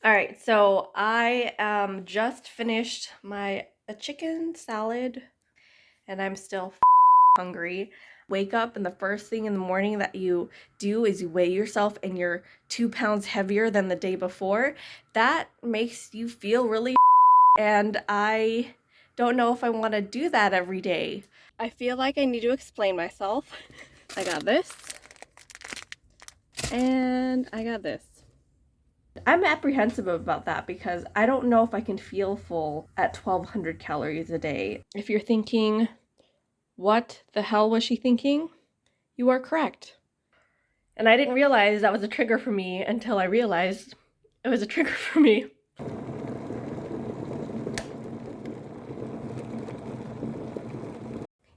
All right, so I just finished my a chicken salad and I'm still hungry. Wake up and the first thing in the morning that you do is you weigh yourself and you're 2 pounds heavier than the day before. That makes you feel really and I don't know if I want to do that every day. I feel like I need to explain myself. I got this and I got this. I'm apprehensive about that because I don't know if I can feel full at 1,200 calories a day. If you're thinking, what the hell was she thinking? You are correct. And I didn't realize that was a trigger for me until I realized it was a trigger for me.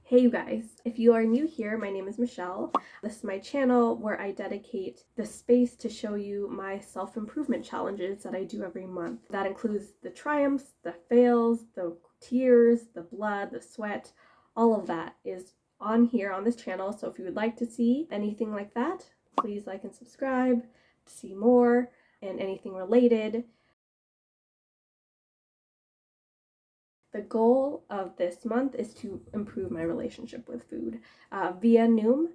Hey you guys, if you are new here, my name is Michelle. This is my channel where I dedicate the space to show you my self-improvement challenges that I do every month. That includes the triumphs, the fails, the tears, the blood, the sweat, all of that is on here on this channel. So if you would like to see anything like that, please like and subscribe to see more and anything related. The goal of this month is to improve my relationship with food via Noom.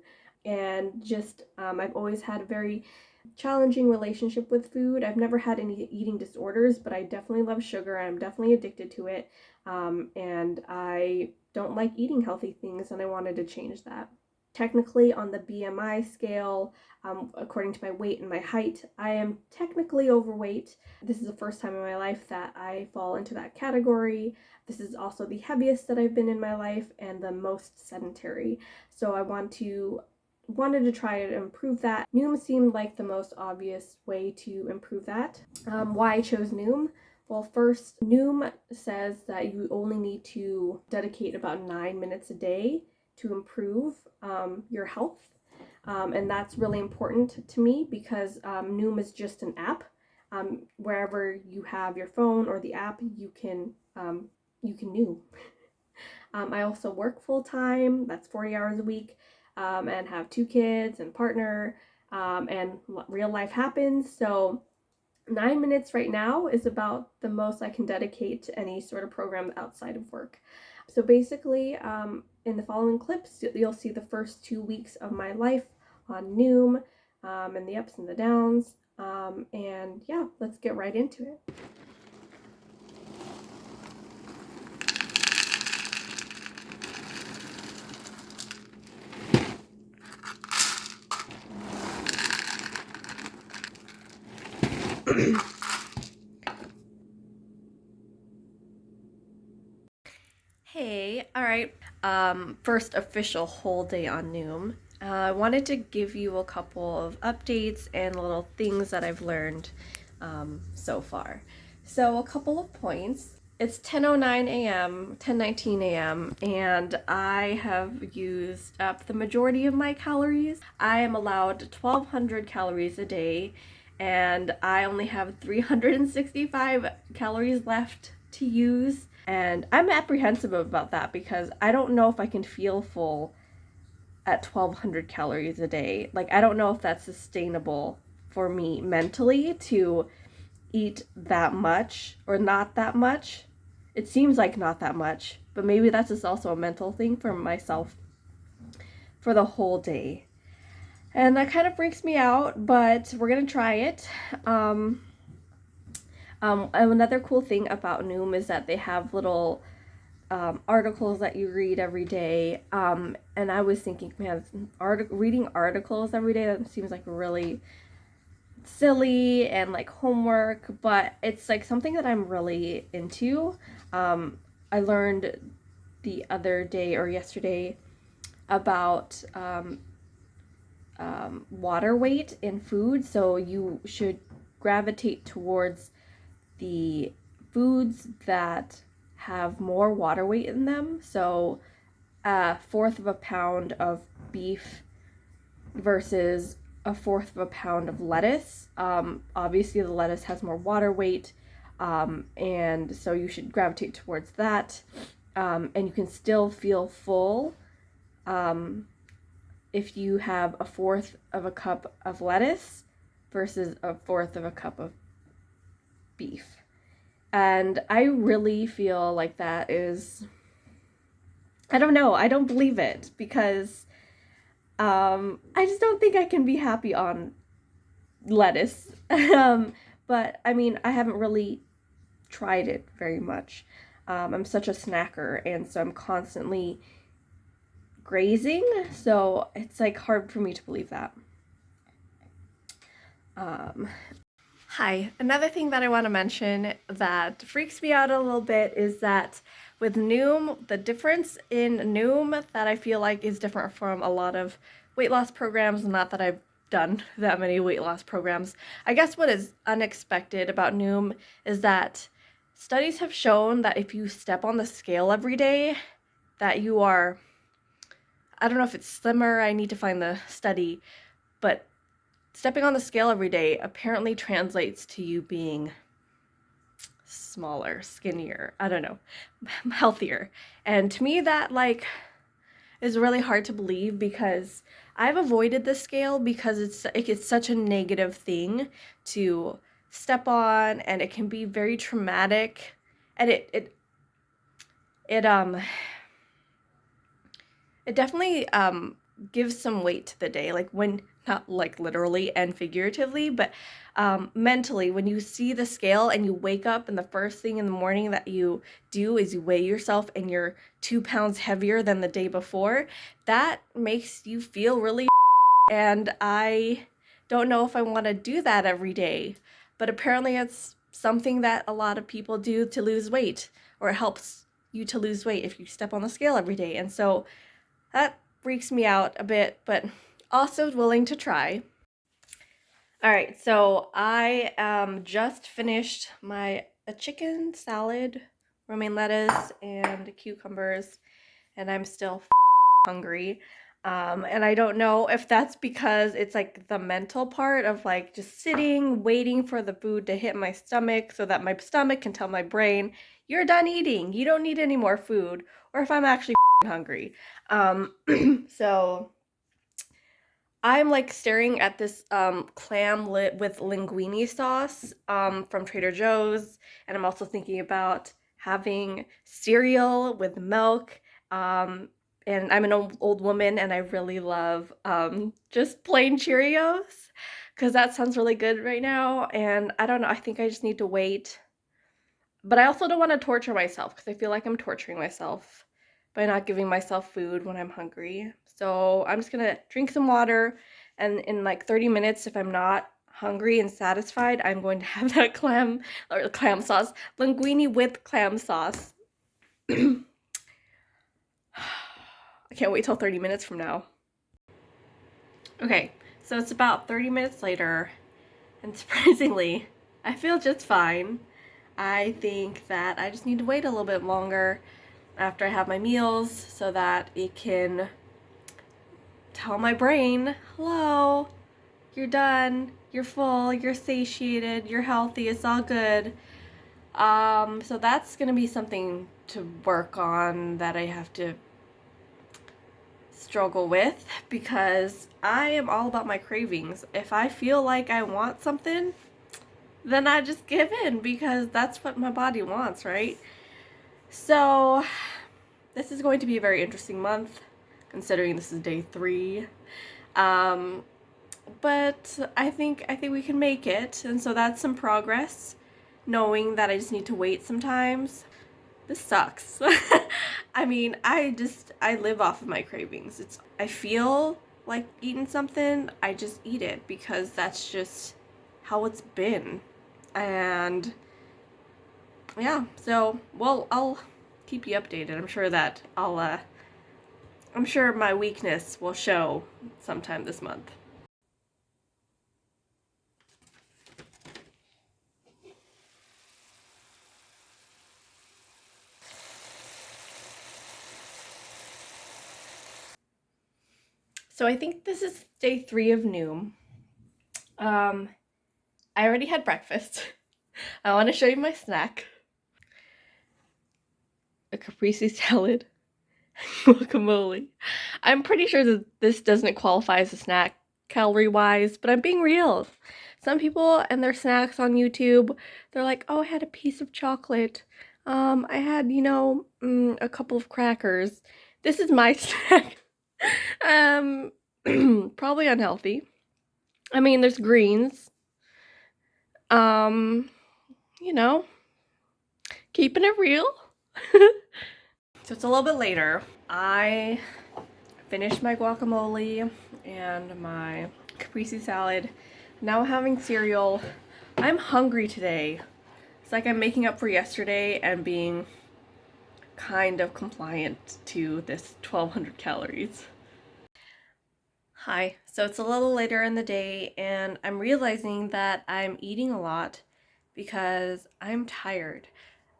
And just, I've always had a very challenging relationship with food. I've never had any eating disorders, but I definitely love sugar. I'm definitely addicted to it. And I don't like eating healthy things, and I wanted to change that. Technically, on the BMI scale, according to my weight and my height, I am technically overweight. This is the first time in my life that I fall into that category. This is also the heaviest that I've been in my life and the most sedentary. So I wanted to try to improve that. Noom seemed like the most obvious way to improve that. Why I chose Noom? Well, first, Noom says that you only need to dedicate about 9 minutes a day to improve your health. And that's really important to me because Noom is just an app. Wherever you have your phone or the app, you can Noom. I also work full time, that's 40 hours a week, and have 2 kids and partner, and real life happens. So 9 minutes right now is about the most I can dedicate to any sort of program outside of work. So basically, in the following clips, you'll see the first 2 weeks of my life on Noom, and the ups and the downs. And yeah, let's get right into it. Hey, all right. First official whole day on Noom. I wanted to give you a couple of updates and little things that I've learned so far. So a couple of points. It's 10:09 a.m., 10:19 a.m., and I have used up the majority of my calories. I am allowed 1,200 calories a day, and I only have 365 calories left to use. And I'm apprehensive about that because I don't know if I can feel full at 1,200 calories a day. Like, I don't know if that's sustainable for me mentally to eat that much or not that much. It seems like not that much, but maybe that's just also a mental thing for myself for the whole day. And that kind of freaks me out, but we're gonna try it. Another cool thing about Noom is that they have little articles that you read every day. And I was thinking, man, reading articles every day, that seems like really silly and like homework, but it's like something that I'm really into. I learned the other day or yesterday about water weight in food. So you should gravitate towards the foods that have more water weight in them. So a fourth of a pound of beef versus a fourth of a pound of lettuce. Obviously the lettuce has more water weight, and so you should gravitate towards that. And you can still feel full if you have a fourth of a cup of lettuce versus a fourth of a cup of beef. And I really feel like that is, I don't know, I don't believe it because I just don't think I can be happy on lettuce. But I mean, I haven't really tried it very much. I'm such a snacker, and so I'm constantly grazing, so it's like hard for me to believe that. Um, Hi. Another thing that I want to mention that freaks me out a little bit is that with Noom, the difference in Noom that I feel like is different from a lot of weight loss programs, not that I've done that many weight loss programs. I guess what is unexpected about Noom is that studies have shown that if you step on the scale every day, that you are, I don't know if it's slimmer, I need to find the study, but stepping on the scale every day apparently translates to you being smaller, skinnier, I don't know, healthier. And to me that like is really hard to believe because I've avoided the scale because it's such a negative thing to step on, and it can be very traumatic, and it it definitely gives some weight to the day, like when, not like literally and figuratively, but mentally, when you see the scale and you wake up and the first thing in the morning that you do is you weigh yourself and you're 2 pounds heavier than the day before, that makes you feel really and I don't know if I want to do that every day, but apparently it's something that a lot of people do to lose weight, or it helps you to lose weight if you step on the scale every day. And so that freaks me out a bit, but also willing to try. All right, so I just finished a chicken salad, romaine lettuce, and cucumbers, and I'm still hungry. And I don't know if that's because it's like the mental part of like just sitting, waiting for the food to hit my stomach so that my stomach can tell my brain, you're done eating, you don't need any more food, or if I'm actually hungry. So I'm like staring at this clam lit with linguine sauce from Trader Joe's, and I'm also thinking about having cereal with milk. Um, and I'm an old woman, and I really love just plain Cheerios because that sounds really good right now. And I don't know, I think I just need to wait. But I also don't want to torture myself because I feel like I'm torturing myself by not giving myself food when I'm hungry. So I'm just gonna drink some water, and in like 30 minutes, if I'm not hungry and satisfied, I'm going to have that clam sauce, linguine with clam sauce. I can't wait till 30 minutes from now. Okay, so it's about 30 minutes later, and surprisingly, I feel just fine. I think that I just need to wait a little bit longer after I have my meals so that it can tell my brain, hello, you're done, you're full, you're satiated, you're healthy, it's all good. So that's gonna be something to work on that I have to struggle with because I am all about my cravings. If I feel like I want something, then I just give in because that's what my body wants, right? So this is going to be a very interesting month considering this is day 3. But I think we can make it, and so that's some progress, knowing that I just need to wait sometimes. This sucks. I mean, I live off of my cravings. I feel like eating something, I just eat it because that's just how it's been. And yeah, so well, I'll keep you updated. I'm sure my weakness will show sometime this month. So I think this is day 3 of Noom. I already had breakfast. I want to show you my snack. A caprese salad, guacamole. I'm pretty sure that this doesn't qualify as a snack calorie-wise, but I'm being real. some people and their snacks on YouTube, they're like, oh, I had a piece of chocolate. I had, a couple of crackers. This is my snack. Um, Probably unhealthy. I mean, there's greens. Um, you know, keeping it real. So it's a little bit later. I finished my guacamole and my caprese salad. Now having cereal. I'm hungry today. It's like I'm making up for yesterday and being kind of compliant to this 1200 calories. Hi, so it's a little later in the day and I'm realizing that I'm eating a lot because I'm tired.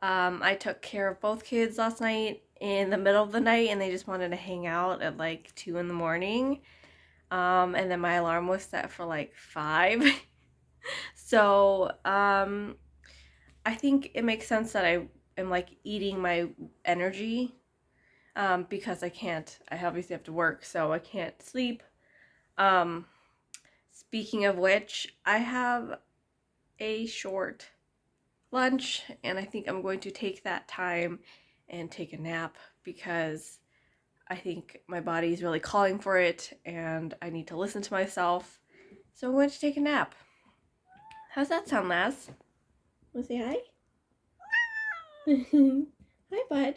I took care of both kids last night in the middle of the night and they just wanted to hang out at like 2 in the morning. And then my alarm was set for like 5. So, I think it makes sense that I am like eating my energy, because I obviously have to work, so I can't sleep. Um, Speaking of which, I have a short lunch and I think I'm going to take that time and take a nap because I think my body is really calling for it and I need to listen to myself. So I'm going to take a nap. How's that sound, Laz? Want to say hi? Hi, bud.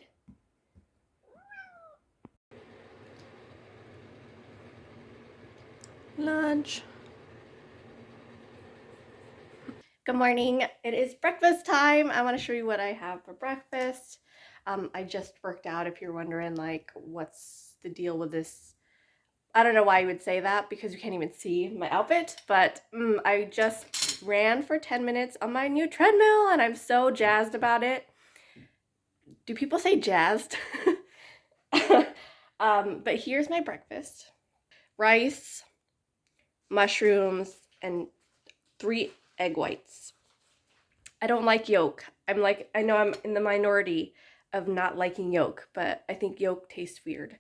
Lunch. Good morning. It is breakfast time. I want to show you what I have for breakfast. I just worked out, if you're wondering, like, what's the deal with this? I don't know why you would say that because you can't even see my outfit, but I just ran for 10 minutes on my new treadmill and I'm so jazzed about it. Do people say jazzed? But here's my breakfast. Rice, mushrooms, and 3 egg whites. I don't like yolk. I know I'm in the minority of not liking yolk, but I think yolk tastes weird.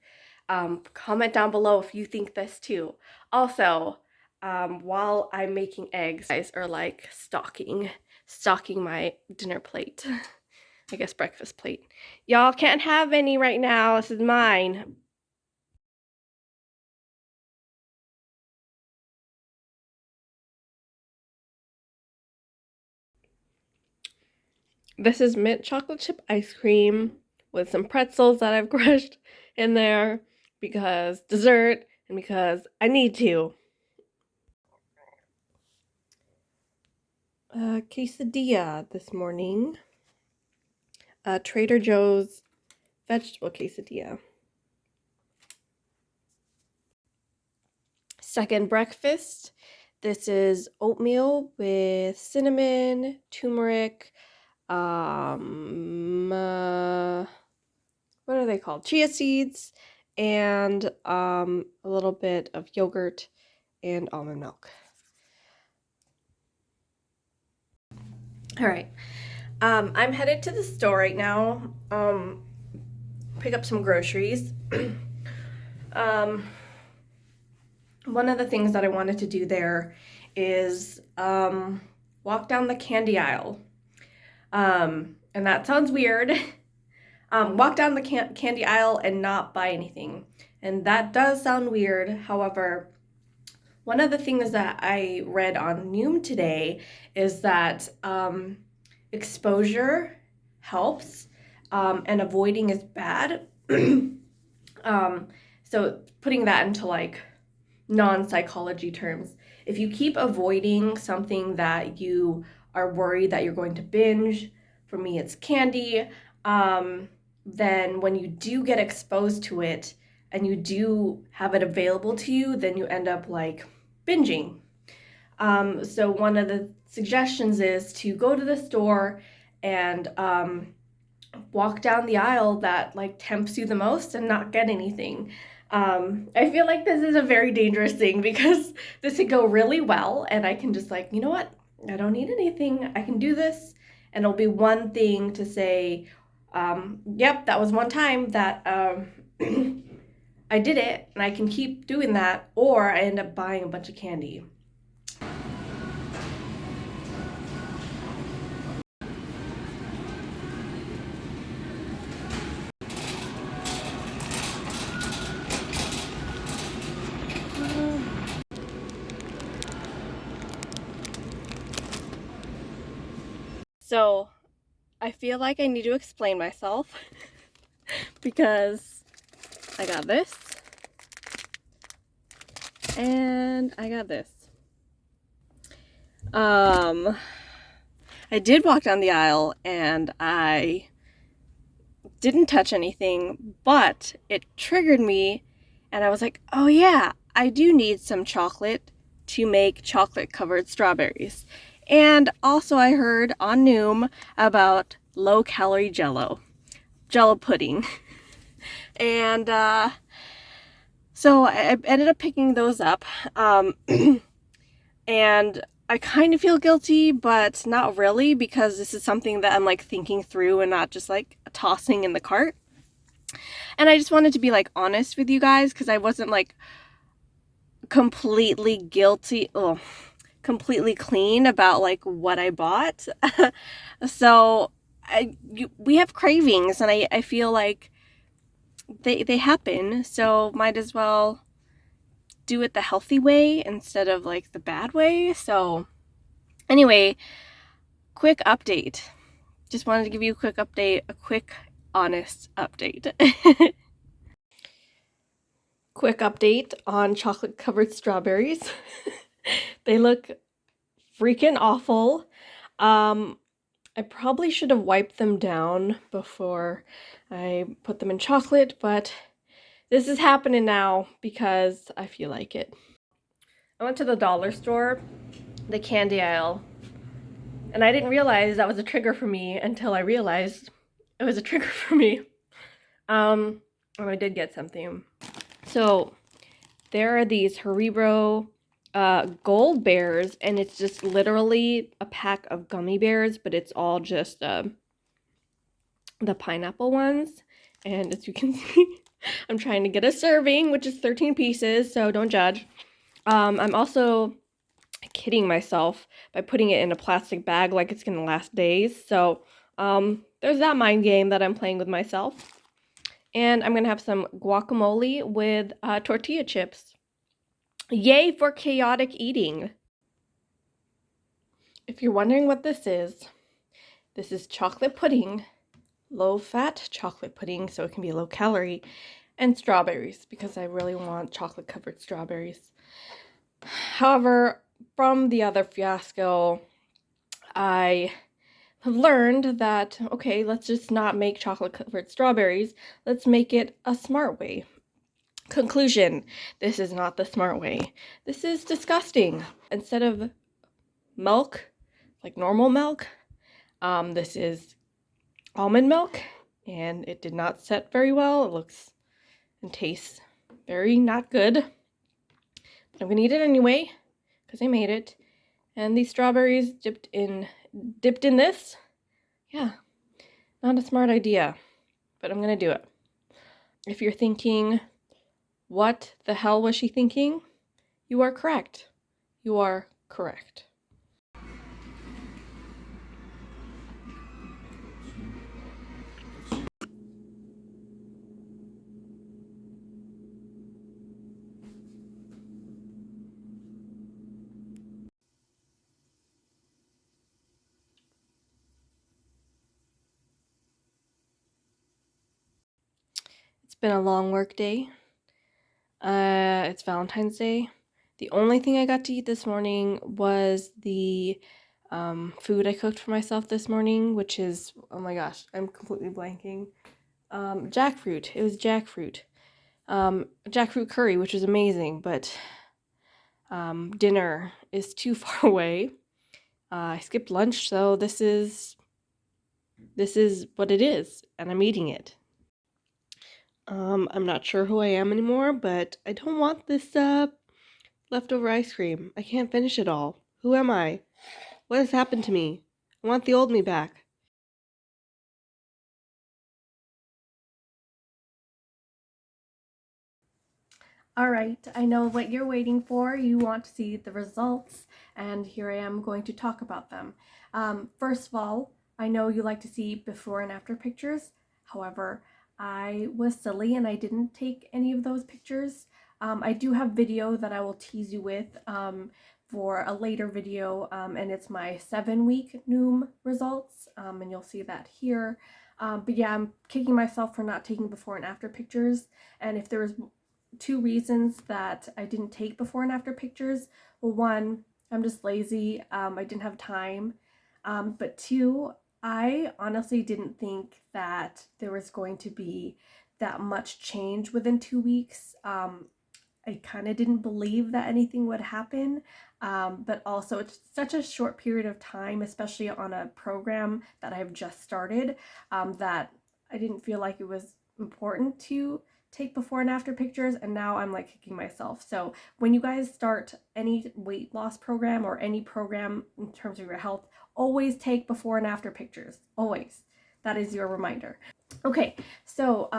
Comment down below if you think this too. Also, while I'm making eggs, guys are like stocking my dinner plate. I guess breakfast plate. Y'all can't have any right now. This is mine. This is mint chocolate chip ice cream with some pretzels that I've crushed in there because dessert and because I need to. Quesadilla this morning. Trader Joe's vegetable quesadilla. Second breakfast. This is oatmeal with cinnamon, turmeric, what are they called? Chia seeds, and a little bit of yogurt and almond milk. All right. I'm headed to the store right now. Pick up some groceries. One of the things that I wanted to do there is walk down the candy aisle. And that sounds weird. Walk down the candy aisle and not buy anything. And that does sound weird. However, one of the things that I read on Noom today is that exposure helps, and avoiding is bad. So putting that into like non-psychology terms, if you keep avoiding something that you are worried that you're going to binge, for me it's candy, then when you do get exposed to it and you do have it available to you, then you end up like binging. So one of the suggestions is to go to the store and walk down the aisle that like tempts you the most and not get anything. I feel like this is a very dangerous thing because this could go really well and I can just like, you know what? I don't need anything. I can do this. And it'll be one thing to say, yep, that was one time that I did it and I can keep doing that, or I end up buying a bunch of candy. So I feel like I need to explain myself because I got this and I got this. I did walk down the aisle and I didn't touch anything, but it triggered me and I was like, oh yeah, I do need some chocolate to make chocolate covered strawberries. And also I heard on Noom about low calorie jello pudding. And so I ended up picking those up. And I kind of feel guilty, but not really, because this is something that I'm like thinking through and not just like tossing in the cart. And I just wanted to be like honest with you guys because I wasn't like completely completely clean about like what I bought. So we have cravings and I feel like they happen, so might as well do it the healthy way instead of like the bad way. So anyway, quick update. Just wanted to give you a quick update, a quick honest update. Quick update on chocolate covered strawberries. They look freaking awful. I probably should have wiped them down before I put them in chocolate, but this is happening now because I feel like it. I went to the dollar store, the candy aisle, and I didn't realize that was a trigger for me until I realized it was a trigger for me. And I did get something. So there are these Haribo gold bears, and it's just literally a pack of gummy bears, but it's all just the pineapple ones. And as you can see, I'm trying to get a serving, which is 13 pieces, so don't judge. I'm also kidding myself by putting it in a plastic bag like it's gonna last days. So there's that mind game that I'm playing with myself. And I'm gonna have some guacamole with tortilla chips. Yay for chaotic eating. If you're wondering what this is chocolate pudding, low-fat chocolate pudding, so it can be low-calorie, and strawberries, because I really want chocolate-covered strawberries. However, from the other fiasco, I have learned that, okay, let's just not make chocolate-covered strawberries. Let's make it a smart way. Conclusion, this is not the smart way. This is disgusting. Instead of milk, like normal milk, this is almond milk, and it did not set very well. It looks and tastes very not good. But I'm gonna eat it anyway, because I made it. And these strawberries dipped in this. Yeah, not a smart idea, but I'm gonna do it. If you're thinking, what the hell was she thinking? You are correct. You are correct. It's been a long work day. It's Valentine's Day. The only thing I got to eat this morning was the food I cooked for myself this morning, which is, oh my gosh, I'm completely blanking. Jackfruit. It was jackfruit. Jackfruit curry, which was amazing, but dinner is too far away. I skipped lunch, so this is what it is, and I'm eating it. I'm not sure who I am anymore, but I don't want this leftover ice cream. I can't finish it all. Who am I? What has happened to me? I want the old me back. All right, I know what you're waiting for. You want to see the results, and here I am going to talk about them. First of all, I know you like to see before and after pictures. However, I was silly and I didn't take any of those pictures. I do have video that I will tease you with for a later video, and it's my 7-week Noom results, and you'll see that here. But yeah, I'm kicking myself for not taking before and after pictures, and if there was 2 reasons that I didn't take before and after pictures, well, 1, I'm just lazy, I didn't have time, but 2, I honestly didn't think that there was going to be that much change within 2 weeks. I kind of didn't believe that anything would happen, but also it's such a short period of time, especially on a program that I've just started, that I didn't feel like it was important to take before and after pictures, and now I'm like kicking myself. So when you guys start any weight loss program or any program in terms of your health, always take before and after pictures, always. That is your reminder. Okay, so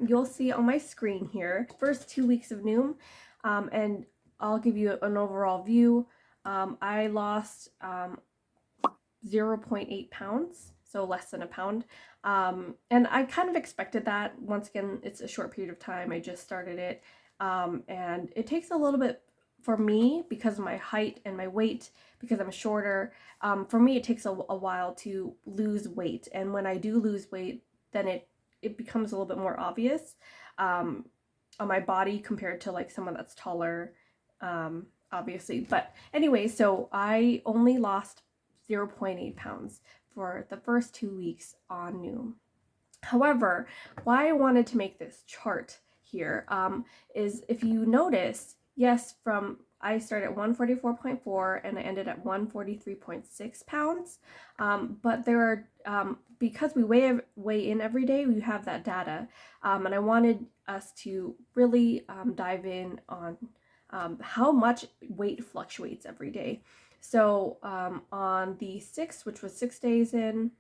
you'll see on my screen here, first 2 weeks of Noom, and I'll give you an overall view. I lost 0.8 pounds, so less than a pound, and I kind of expected that. Once again, it's a short period of time, I just started it, and it takes a little bit for me because of my height and my weight, because I'm shorter. For me, it takes a while to lose weight, and when I do lose weight, then it becomes a little bit more obvious on my body compared to like someone that's taller, obviously. But anyway, so I only lost 0.8 pounds for the first 2 weeks on Noom. However, why I wanted to make this chart here is, if you notice, yes, I started at 144.4 and I ended at 143.6 pounds, but there are, because we weigh in every day, we have that data, and I wanted us to really dive in on how much weight fluctuates every day. So on the 6th, which was 6 days in,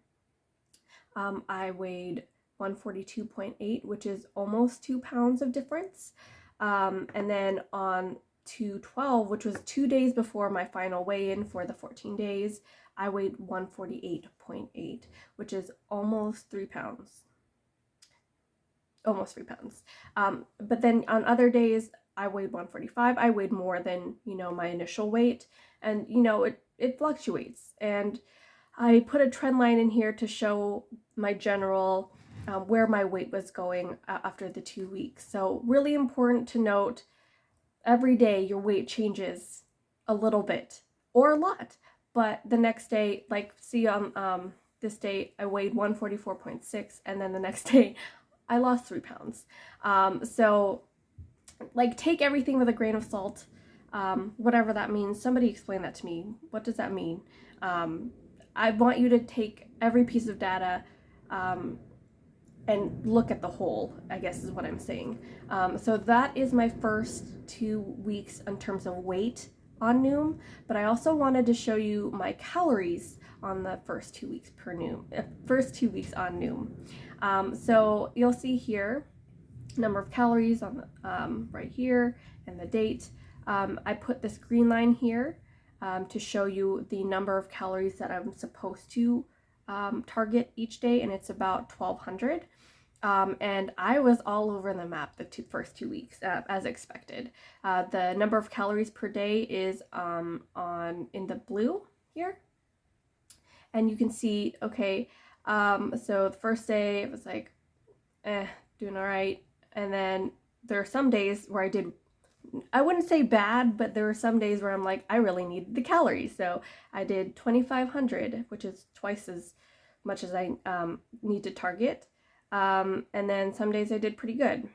I weighed 142.8, which is almost 2 pounds of difference. And then on 2/12, which was 2 days before my final weigh-in for the 14 days, I weighed 148.8, which is almost 3 pounds. Almost 3 pounds. But then on other days, I weighed 145. I weighed more than, my initial weight. And, it fluctuates. And I put a trend line in here to show my general where my weight was going after the 2 weeks. So really important to note, every day your weight changes a little bit or a lot, but the next day, like see on this day I weighed 144.6, and then the next day I lost 3 pounds. So like take everything with a grain of salt, whatever that means. Somebody explain that to me. What does that mean? I want you to take every piece of data and look at the whole, I guess is what I'm saying. So that is my first 2 weeks in terms of weight on Noom, but I also wanted to show you my calories on the first 2 weeks first 2 weeks on Noom. So you'll see here, number of calories on the, right here, and the date. I put this green line here to show you the number of calories that I'm supposed to target each day, and it's about 1,200. And I was all over the map the first 2 weeks, as expected. The number of calories per day is in the blue here, and you can see, okay, so the first day it was like, doing all right, and then there are some days where I wouldn't say bad, but there were some days where I'm like, I really need the calories. So I did 2,500, which is twice as much as I need to target. And then some days I did pretty good.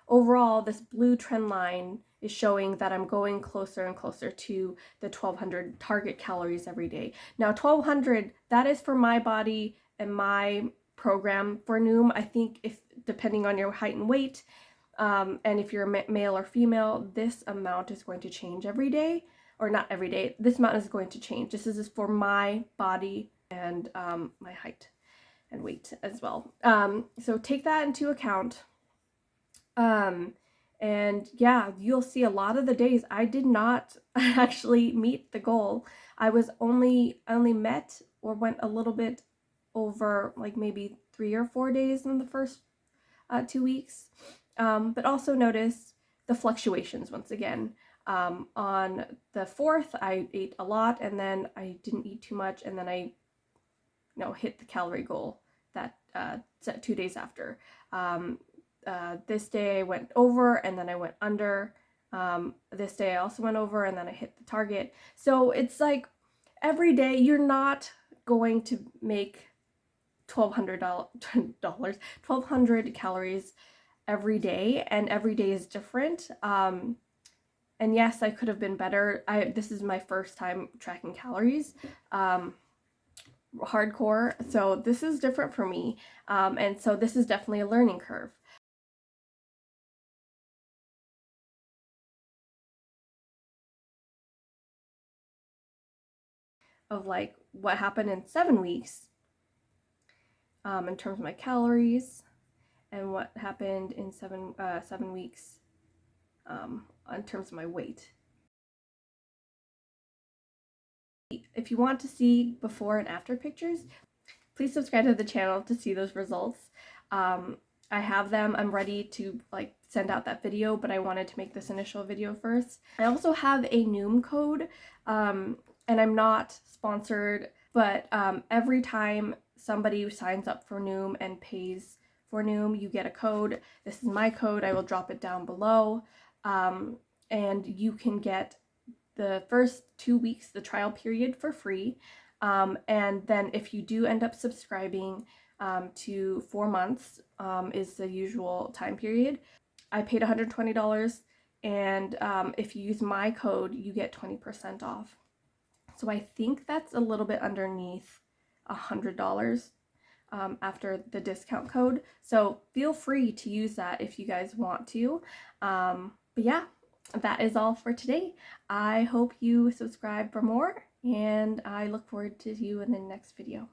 Overall, this blue trend line is showing that I'm going closer and closer to the 1,200 target calories every day. Now, 1,200, that is for my body and my program for Noom. I think if depending on your height and weight, and if you're male or female, this amount is going to change every day, or not every day. This amount is going to change. This is for my body and my height and weight as well. So take that into account. And yeah, you'll see a lot of the days I did not actually meet the goal. I only met or went a little bit over, like maybe 3 or 4 days in the first 2 weeks. But also notice the fluctuations once again. On the 4th, I ate a lot, and then I didn't eat too much, and then I hit the calorie goal that 2 days after. This day I went over, and then I went under. This day I also went over, and then I hit the target. So it's like every day you're not going to make $1,200 calories every day, and every day is different. And yes, I could have been better. This is my first time tracking calories, hardcore, so this is different for me, and so this is definitely a learning curve. Of like what happened in 7 weeks, in terms of my calories, and what happened in 7 weeks, in terms of my weight. If you want to see before and after pictures, please subscribe to the channel to see those results. I have them. I'm ready to like send out that video, but I wanted to make this initial video first. I also have a Noom code, and I'm not sponsored, but every time somebody signs up for Noom and pays for Noom, you get a code. This is my code. I will drop it down below, and you can get the first 2 weeks, the trial period, for free. And then if you do end up subscribing to 4 months, is the usual time period. I paid $120, and if you use my code, you get 20% off. So I think that's a little bit underneath $100 after the discount code. So feel free to use that if you guys want to. But yeah, that is all for today. I hope you subscribe for more, and I look forward to you in the next video.